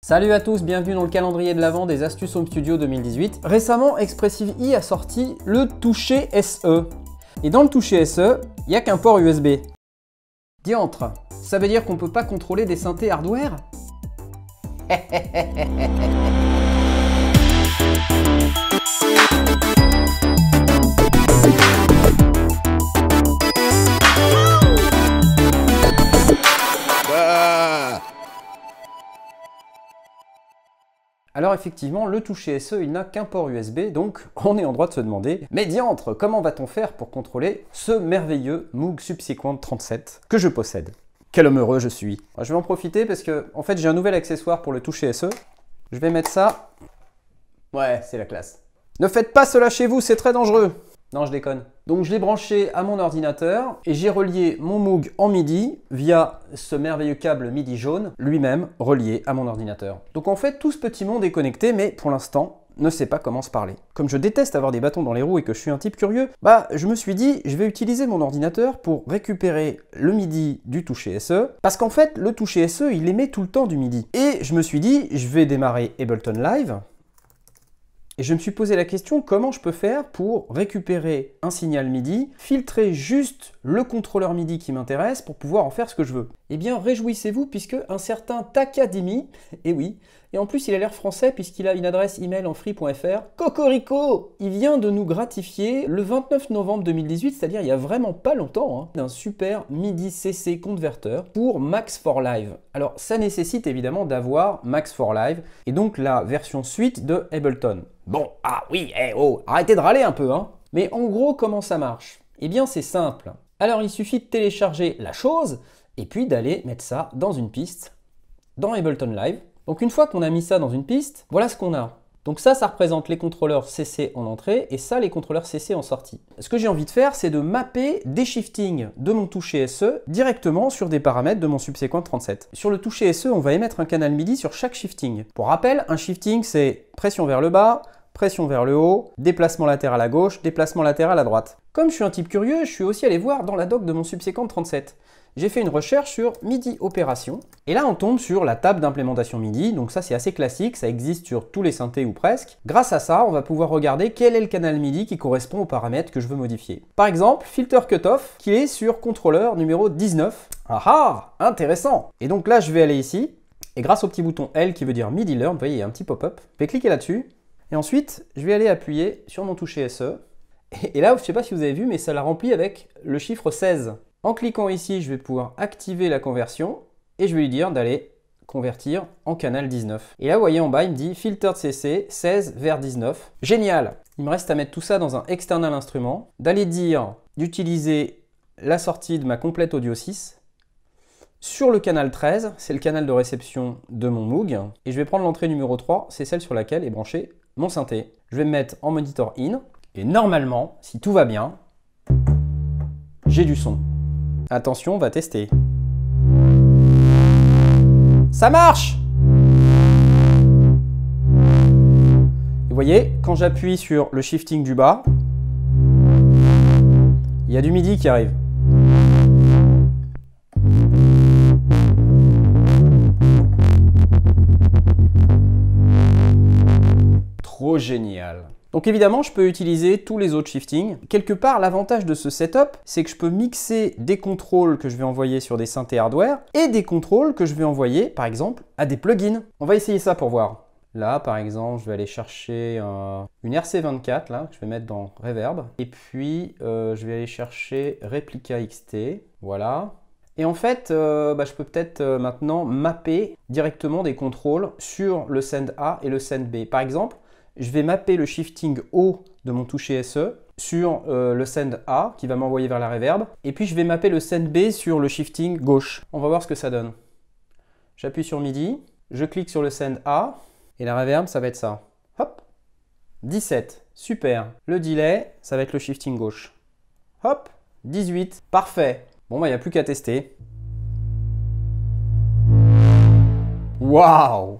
Salut à tous, bienvenue dans le calendrier de l'Avent des Astuces Home Studio 2018. Récemment, Expressive E a sorti le toucher SE. Et dans le toucher SE, il n'y a qu'un port USB. Diantre, ça veut dire qu'on ne peut pas contrôler des synthés hardware? Alors effectivement, le toucher SE, il n'a qu'un port USB, donc on est en droit de se demander, mais diantre, comment va-t-on faire pour contrôler ce merveilleux Moog Subsequent 37 que je possède? Quel homme heureux je suis! Je vais en profiter parce que, en fait, j'ai un nouvel accessoire pour le toucher SE. Je vais mettre ça. Ouais, c'est la classe. Ne faites pas cela chez vous, c'est très dangereux! Non, je déconne. Donc je l'ai branché à mon ordinateur et j'ai relié mon Moog en MIDI via ce merveilleux câble MIDI jaune, lui-même relié à mon ordinateur. Donc en fait, tout ce petit monde est connecté, mais pour l'instant, ne sait pas comment se parler. Comme je déteste avoir des bâtons dans les roues et que je suis un type curieux, je me suis dit, je vais utiliser mon ordinateur pour récupérer le MIDI du toucher SE, parce qu'en fait, le toucher SE, il émet tout le temps du MIDI. Et je me suis dit, je vais démarrer Ableton Live, et je me suis posé la question, comment je peux faire pour récupérer un signal MIDI, filtrer juste le contrôleur MIDI qui m'intéresse pour pouvoir en faire ce que je veux? Eh bien, réjouissez-vous puisque un certain Takadimi, et oui, et en plus il a l'air français puisqu'il a une adresse email en free.fr, Cocorico! Il vient de nous gratifier le 29 novembre 2018, c'est-à-dire il y a vraiment pas longtemps, d'un super MIDI CC converteur pour Max for Live. Alors ça nécessite évidemment d'avoir Max for Live et donc la version suite de Ableton. Bon, arrêtez de râler un peu, Mais en gros, comment ça marche? Eh bien, c'est simple. Alors, il suffit de télécharger la chose et puis d'aller mettre ça dans une piste, dans Ableton Live. Donc, une fois qu'on a mis ça dans une piste, voilà ce qu'on a. Donc ça représente les contrôleurs CC en entrée et ça, les contrôleurs CC en sortie. Ce que j'ai envie de faire, c'est de mapper des shiftings de mon toucher SE directement sur des paramètres de mon Subsequent 37. Sur le toucher SE, on va émettre un canal MIDI sur chaque shifting. Pour rappel, un shifting, c'est pression vers le bas, pression vers le haut, déplacement latéral à gauche, déplacement latéral à droite. Comme je suis un type curieux, je suis aussi allé voir dans la doc de mon Subsequent 37. J'ai fait une recherche sur MIDI opération, et là on tombe sur la table d'implémentation MIDI, donc ça c'est assez classique, ça existe sur tous les synthés ou presque. Grâce à ça, on va pouvoir regarder quel est le canal MIDI qui correspond aux paramètres que je veux modifier. Par exemple, Filter Cutoff, qui est sur contrôleur numéro 19. Ah ah, intéressant! Et donc là je vais aller ici, et grâce au petit bouton L qui veut dire MIDI Learn, vous voyez il y a un petit pop-up, je vais cliquer là-dessus, et ensuite, je vais aller appuyer sur mon toucher SE. Et là, je ne sais pas si vous avez vu, mais ça l'a rempli avec le chiffre 16. En cliquant ici, je vais pouvoir activer la conversion et je vais lui dire d'aller convertir en canal 19. Et là, vous voyez en bas, il me dit Filtered CC 16 vers 19. Génial! Il me reste à mettre tout ça dans un external instrument, d'aller dire d'utiliser la sortie de ma complète audio 6 sur le canal 13, c'est le canal de réception de mon Moog. Et je vais prendre l'entrée numéro 3, c'est celle sur laquelle est branché mon synthé. Je vais me mettre en monitor in et normalement, si tout va bien, j'ai du son. Attention, on va tester. Ça marche! Vous voyez, quand j'appuie sur le shifting du bas, il y a du MIDI qui arrive. Trop génial. Donc évidemment, je peux utiliser tous les autres shiftings. Quelque part, l'avantage de ce setup, c'est que je peux mixer des contrôles que je vais envoyer sur des synthés hardware et des contrôles que je vais envoyer, par exemple, à des plugins. On va essayer ça pour voir. Là, par exemple, je vais aller chercher une RC24, là, que je vais mettre dans Reverb. Et puis, je vais aller chercher Replica XT. Voilà. Et en fait, je peux peut-être maintenant mapper directement des contrôles sur le send A et le send B. Par exemple, je vais mapper le shifting haut de mon toucher SE sur le send A qui va m'envoyer vers la reverb. Et puis je vais mapper le send B sur le shifting gauche. On va voir ce que ça donne. J'appuie sur MIDI, je clique sur le send A et la reverb ça va être ça. Hop, 17, super. Le delay, ça va être le shifting gauche. Hop, 18, parfait. Bon, il n'y a plus qu'à tester. Waouh!